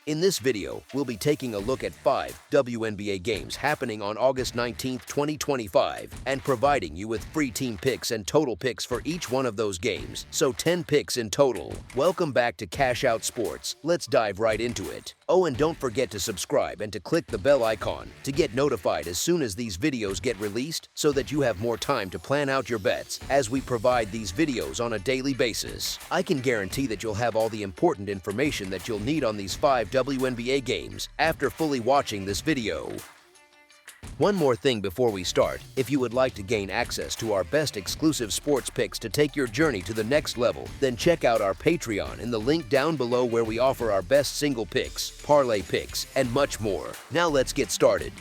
In this video, we'll be taking a look at 5 WNBA games happening on August 19, 2025, and providing you with free team picks and total picks for each one of those games, so 10 picks in total. Welcome back to Cash Out Sports. Let's dive right into it. Oh, and don't forget to subscribe and to click the bell icon to get notified as soon as these videos get released so that you have more time to plan out your bets as we provide these videos on a daily basis. I can guarantee that you'll have all the important information that you'll need on these 5 WNBA games after fully watching this video. One more thing before we start, if you would like to gain access to our best exclusive sports picks to take your journey to the next level, then check out our Patreon in the link down below where we offer our best single picks, parlay picks, and much more. Now let's get started.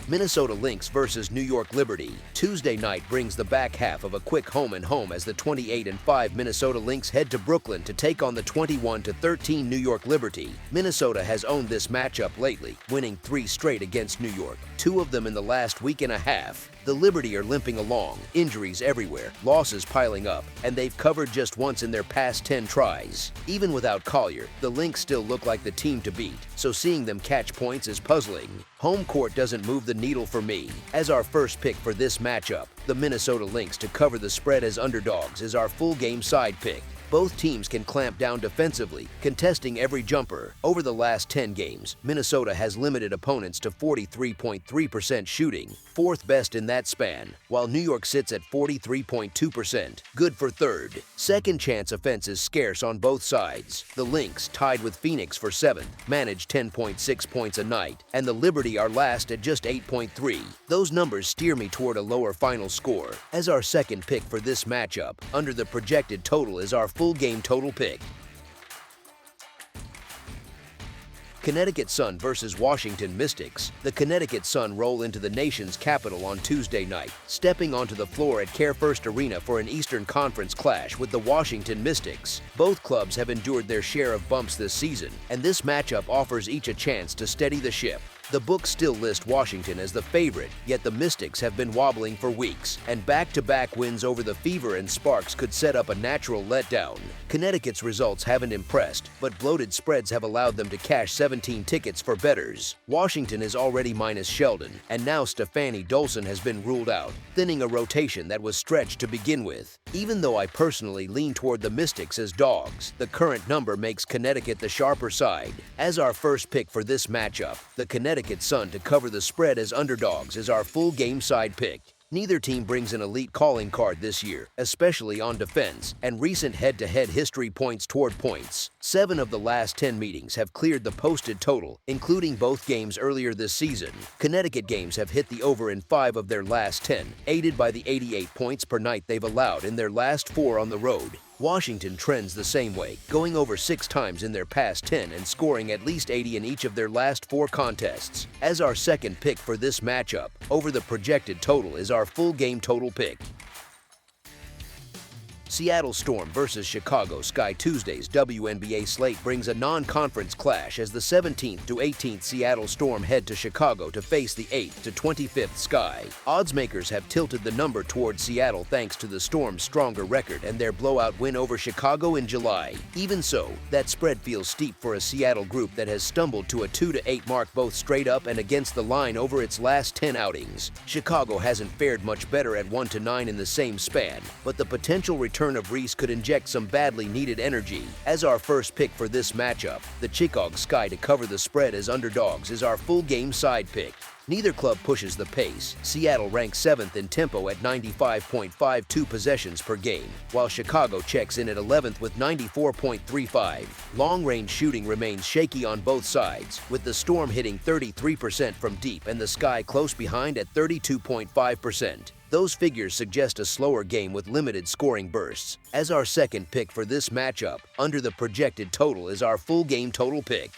Minnesota Lynx versus New York Liberty. Tuesday night brings the back half of a quick home-and-home as the 28-5 Minnesota Lynx head to Brooklyn to take on the 21-13 New York Liberty. Minnesota has owned this matchup lately, winning 3 straight against New York, 2 of them in the last week and a half. The Liberty are limping along, injuries everywhere, losses piling up, and they've covered just once in their past 10 tries. Even without Collier, the Lynx still look like the team to beat, so seeing them catch points is puzzling. Home court doesn't move the needle for me. As our first pick for this matchup, the Minnesota Lynx to cover the spread as underdogs is our full game side pick. Both teams can clamp down defensively, contesting every jumper. Over the last 10 games, Minnesota has limited opponents to 43.3% shooting, 4th best in that span, while New York sits at 43.2%, good for 3rd. Second chance offense is scarce on both sides. The Lynx, tied with Phoenix for 7th, manage 10.6 points a night, and the Liberty are last at just 8.3. Those numbers steer me toward a lower final score. As our second pick for this matchup, under the projected total is our full game total pick. Connecticut Sun versus Washington Mystics. The Connecticut Sun roll into the nation's capital on Tuesday night, stepping onto the floor at Care First Arena for an Eastern Conference clash with the Washington Mystics. Both clubs have endured their share of bumps this season, and this matchup offers each a chance to steady the ship. The books still list Washington as the favorite, yet the Mystics have been wobbling for weeks, and back-to-back wins over the Fever and Sparks could set up a natural letdown. Connecticut's results haven't impressed, but bloated spreads have allowed them to cash 17 tickets for bettors. Washington is already minus Sheldon, and now Stephanie Dolson has been ruled out, thinning a rotation that was stretched to begin with. Even though I personally lean toward the Mystics as dogs, the current number makes Connecticut the sharper side. As our first pick for this matchup, the Connecticut Sun to cover the spread as underdogs is our full game side pick. Neither team brings an elite calling card this year, especially on defense, and recent head-to-head history points toward points. 7 of the last 10 meetings have cleared the posted total, including both games earlier this season. Connecticut games have hit the over in 5 of their last 10, aided by the 88 points per night they've allowed in their last 4 on the road. Washington trends the same way, going over 6 times in their past 10 and scoring at least 80 in each of their last 4 contests. As our second pick for this matchup, over the projected total is our full game total pick. Seattle Storm versus Chicago Sky. Tuesday's WNBA slate brings a non-conference clash as the 17th to 18th Seattle Storm head to Chicago to face the 8th to 25th Sky. Oddsmakers have tilted the number toward Seattle thanks to the Storm's stronger record and their blowout win over Chicago in July. Even so, that spread feels steep for a Seattle group that has stumbled to a 2-8 mark both straight up and against the line over its last 10 outings. Chicago hasn't fared much better at 1-9 in the same span, but the potential return of Reese could inject some badly needed energy. As our first pick for this matchup, the Pickdawgz Sky to cover the spread as underdogs is our full game side pick. Neither club pushes the pace. Seattle ranks 7th in tempo at 95.52 possessions per game, while Chicago checks in at 11th with 94.35. Long-range shooting remains shaky on both sides, with the Storm hitting 33% from deep and the Sky close behind at 32.5%. Those figures suggest a slower game with limited scoring bursts. As our second pick for this matchup, under the projected total is our full game total pick.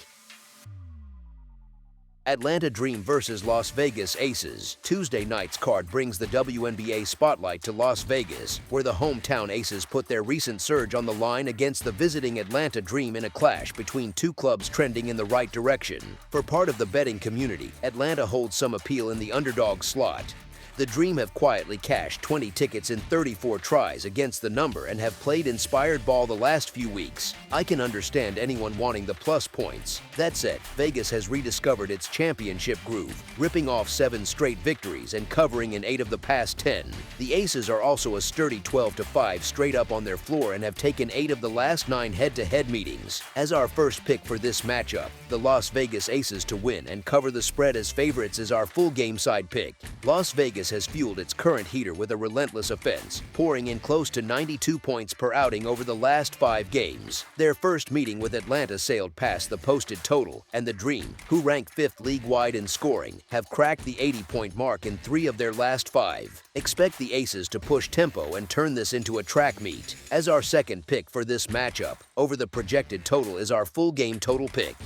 Atlanta Dream versus Las Vegas Aces. Tuesday night's card brings the WNBA spotlight to Las Vegas, where the hometown Aces put their recent surge on the line against the visiting Atlanta Dream in a clash between 2 clubs trending in the right direction. For part of the betting community, Atlanta holds some appeal in the underdog slot. The Dream have quietly cashed 20 tickets in 34 tries against the number and have played inspired ball the last few weeks. I can understand anyone wanting the plus points. That said, Vegas has rediscovered its championship groove, ripping off 7 straight victories and covering in 8 of the past 10. The Aces are also a sturdy 12-5 straight up on their floor and have taken 8 of the last 9 head-to-head meetings. As our first pick for this matchup, the Las Vegas Aces to win and cover the spread as favorites is our full game side pick. Las Vegas has fueled its current heater with a relentless offense, pouring in close to 92 points per outing over the last 5 games. Their first meeting with Atlanta sailed past the posted total, and the Dream, who rank 5th league-wide in scoring, have cracked the 80-point mark in 3 of their last 5. Expect the Aces to push tempo and turn this into a track meet. As our second pick for this matchup, over the projected total is our full game total pick.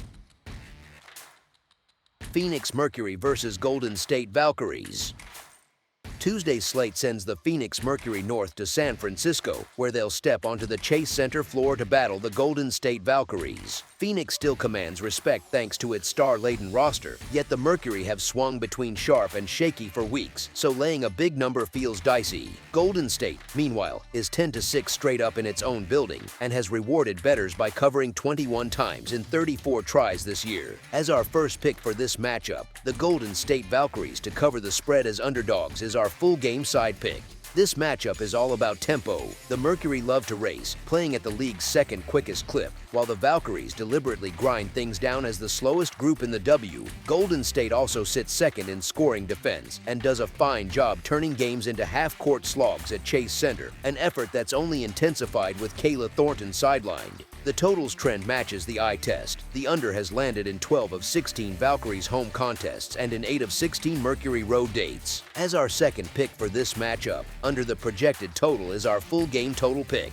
Phoenix Mercury versus Golden State Valkyries. Tuesday's slate sends the Phoenix Mercury north to San Francisco, where they'll step onto the Chase Center floor to battle the Golden State Valkyries. Phoenix still commands respect thanks to its star-laden roster, yet the Mercury have swung between sharp and shaky for weeks, so laying a big number feels dicey. Golden State, meanwhile, is 10-6 straight up in its own building and has rewarded bettors by covering 21 times in 34 tries this year. As our first pick for this matchup, the Golden State Valkyries to cover the spread as underdogs is our full game side pick. This matchup is all about tempo. The Mercury love to race, playing at the league's second quickest clip, while the Valkyries deliberately grind things down as the slowest group in the W. Golden State also sits second in scoring defense and does a fine job turning games into half-court slogs at Chase Center, an effort that's only intensified with Kayla Thornton sidelined. The totals trend matches the eye test. The under has landed in 12 of 16 Valkyries home contests and in 8 of 16 Mercury road dates. As our second pick for this matchup, under the projected total is our full game total pick.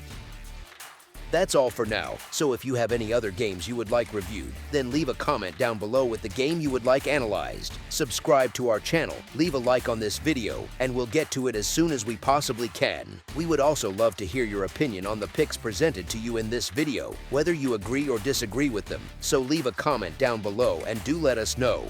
That's all for now, so if you have any other games you would like reviewed, then leave a comment down below with the game you would like analyzed. Subscribe to our channel, leave a like on this video, and we'll get to it as soon as we possibly can. We would also love to hear your opinion on the picks presented to you in this video, whether you agree or disagree with them, so leave a comment down below and do let us know.